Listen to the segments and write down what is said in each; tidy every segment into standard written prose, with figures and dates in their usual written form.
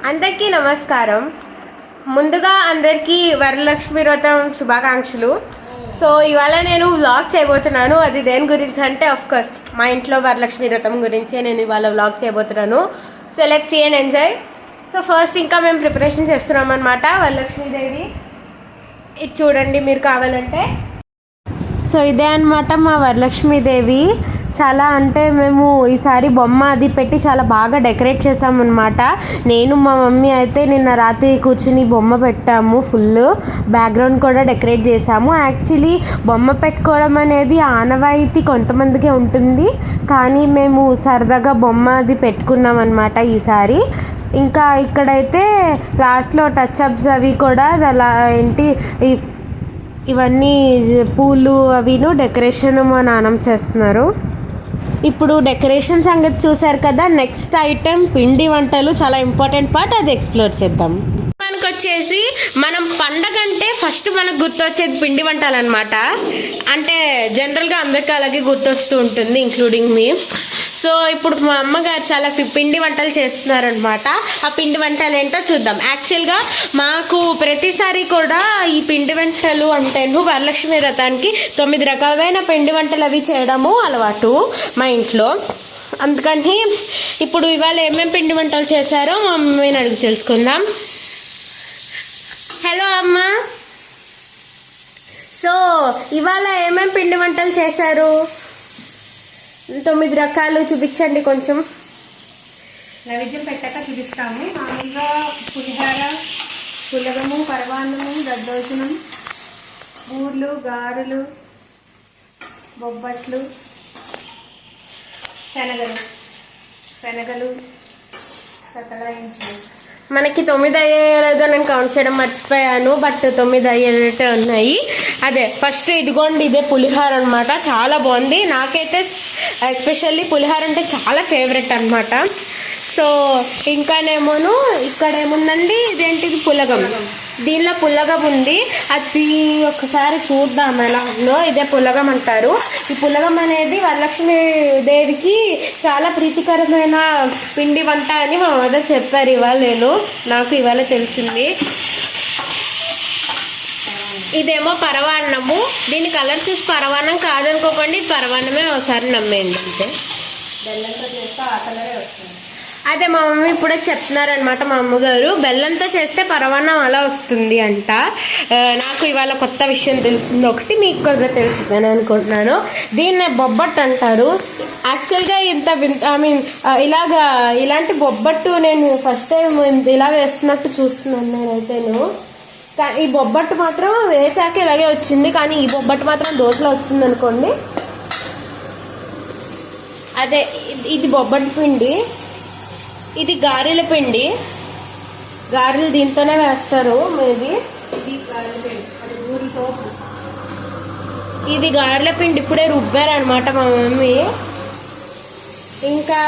అందరికీ నమస్కారం. ముందుగా అందరికీ వరలక్ష్మి వ్రతం శుభాకాంక్షలు. సో ఇవాళ నేను వ్లాగ్ చేయబోతున్నాను. అది దేని గురించి అంటే కోర్స్ మా ఇంట్లో వరలక్ష్మి వ్రతం గురించే నేను ఇవాళ వ్లాగ్ చేయబోతున్నాను. So let's see and enjoy. So first ఇంకా మేము ప్రిపరేషన్ చేస్తున్నాం అనమాట. వరలక్ష్మీదేవి ఇది చూడండి మీరు కావాలంటే. సో ఇదే అనమాట మా వరలక్ష్మీదేవి. చాలా అంటే మేము ఈసారి బొమ్మ అది పెట్టి చాలా బాగా డెకరేట్ చేసామన్నమాట. నేను మా మమ్మీ అయితే నిన్న రాత్రి కూర్చుని బొమ్మ పెట్టాము. ఫుల్ బ్యాక్గ్రౌండ్ కూడా డెకరేట్ చేసాము. యాక్చువల్లీ బొమ్మ పెట్టుకోవడం అనేది ఆనవాయితీ కొంతమందికే ఉంటుంది, కానీ మేము సరదాగా బొమ్మ అది పెట్టుకున్నాం అనమాట ఈసారి. ఇంకా ఇక్కడైతే లాస్ట్లో టచ్అప్స్ అవి కూడా అలా ఏంటి ఇవన్నీ పూలు అవిను డెకరేషన్ మా నాన్నమ్మ చేస్తున్నారు. ఇప్పుడు డెకరేషన్ సంగతి చూసారు కదా. నెక్స్ట్ ఐటెం పిండి వంటలు, చాలా ఇంపార్టెంట్ పార్ట్, అది ఎక్స్ప్లోర్ చేద్దాం. మనకు వచ్చేసి మనం పండగ అంటే ఫస్ట్ మనకు గుర్తొచ్చేది పిండి వంటలు అనమాట. అంటే జనరల్గా అందరికీ అలాగే గుర్తొస్తూ ఉంటుంది, ఇంక్లూడింగ్ మీ. సో ఇప్పుడు మా అమ్మగారు చాలా పిండి వంటలు చేస్తున్నారనమాట. ఆ పిండి వంటలు ఏంటో చూద్దాం. యాక్చువల్గా మాకు ప్రతిసారి కూడా ఈ పిండి వంటలు అంటే వరలక్ష్మి వ్రతానికి 9 రకాలైన పిండి వంటలు అవి చేయడము అలవాటు మా ఇంట్లో. అందుకని ఇప్పుడు ఇవాళ ఏమేమి పిండి వంటలు చేశారో మా మమ్మీని అడిగి తెలుసుకుందాం. హలో అమ్మ. సో ఇవాళ ఏమేమి పిండి వంటలు చేశారు? 9 రకాలు చూపించండి కొంచెం. నైవేద్యం పెట్టాక చూపిస్తాము. మామూలుగా పులిహార, పులగము, పరమాన్నము, దద్దోజనం, బూర్లు, గారెలు, బొబ్బట్లు, శనగలు సతలాయించు. మనకి 9 అయ్యేలేదో నేను కౌంట్ చేయడం మర్చిపోయాను, బట్ 9 అయ్యేటట్టే ఉన్నాయి. అదే ఫస్ట్ ఇదిగోండి, ఇదే పులిహార అనమాట. చాలా బాగుంది. నాకైతే ఎస్పెషల్లీ పులిహార అంటే చాలా ఫేవరెట్ అనమాట. సో ఇంకానేమోను ఇక్కడ ఏముందండి, ఇదేంటిది పులగం. దీనిలో పులగం ఉంది, అది ఒకసారి చూద్దాం ఎలా ఉందో. ఇదే పులగం అంటారు. ఈ పులగం అనేది వరలక్ష్మి దేవికి చాలా ప్రీతికరమైన పిండి వంట అని మా మదర్ చెప్పారు. నాకు ఇవాళ తెలిసింది. ఇదేమో పరవాన్నము. దీని కలర్ చూసి పరవాన్నం కాదనుకోకండి, పరవాన్నమే. ఒకసారి నమ్మేయండి అంతే. బెల్లంతో చేస్తే ఆ కలరే వస్తుంది. అదే మా మమ్మీ ఇప్పుడే చెప్తున్నారనమాట. మా అమ్మగారు బెల్లంతో చేస్తే పరవాన్నం అలా వస్తుంది అంట. నాకు ఇవాళ కొత్త విషయం తెలిసింది ఒకటి, మీకు కూడా తెలిసిందని అనుకుంటున్నాను. దీన్ని బొబ్బట్టు అంటారు. యాక్చువల్గా ఇలాంటి బొబ్బట్టు నేను ఫస్ట్ టైం ఇలా వేస్తున్నట్టు చూస్తున్నాను నేనైతేను. ఈ బొబ్బట్టు మాత్రం వేసాక ఇలాగే వచ్చింది, కానీ ఈ బొబ్బట్టు మాత్రం దోశలో వచ్చింది అనుకోండి. అదే ఇది బొబ్బట్టు పిండి, ఇది గారెల పిండి. గారెలు దీంతోనే వేస్తారు మేబీ. ఇది గారెల పిండి ఇప్పుడే రుబ్బారు అనమాట మా మమ్మీ. ఇంకా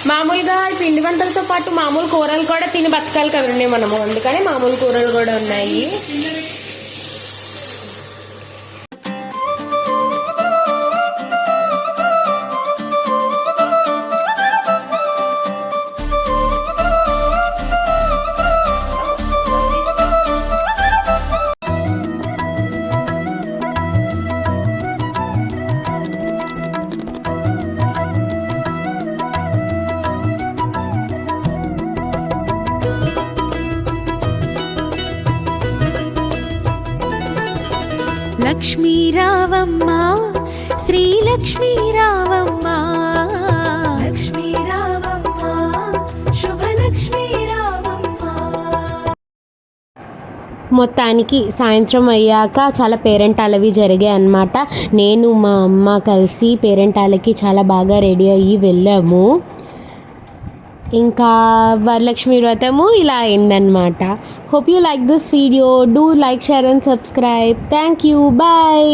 మామూలుగా పిండి వంటలతో పాటు మామూలు కూరలు కూడా తిని బతకాలి కదండి మనము, అందుకని మామూలు కూరలు కూడా ఉన్నాయి. లక్ష్మీ రావమ్మ, శ్రీలక్ష్మీ రావమ్మ, లక్ష్మీ రావమ్మ, శుభలక్ష్మీ రావమ్మ. మొత్తానికి సాయంత్రం అయ్యాక చాలా పేరెంటాలవి జరిగాయి అన్నమాట. నేను మా అమ్మ కలిసి పేరెంటాలకి చాలా బాగా రెడీ అయ్యి వెళ్ళాము. ఇంకా వరలక్ష్మి వ్రతము ఇలా అయిందనమాట. Hope you like this video. Do like, share and subscribe. Thank you. Bye.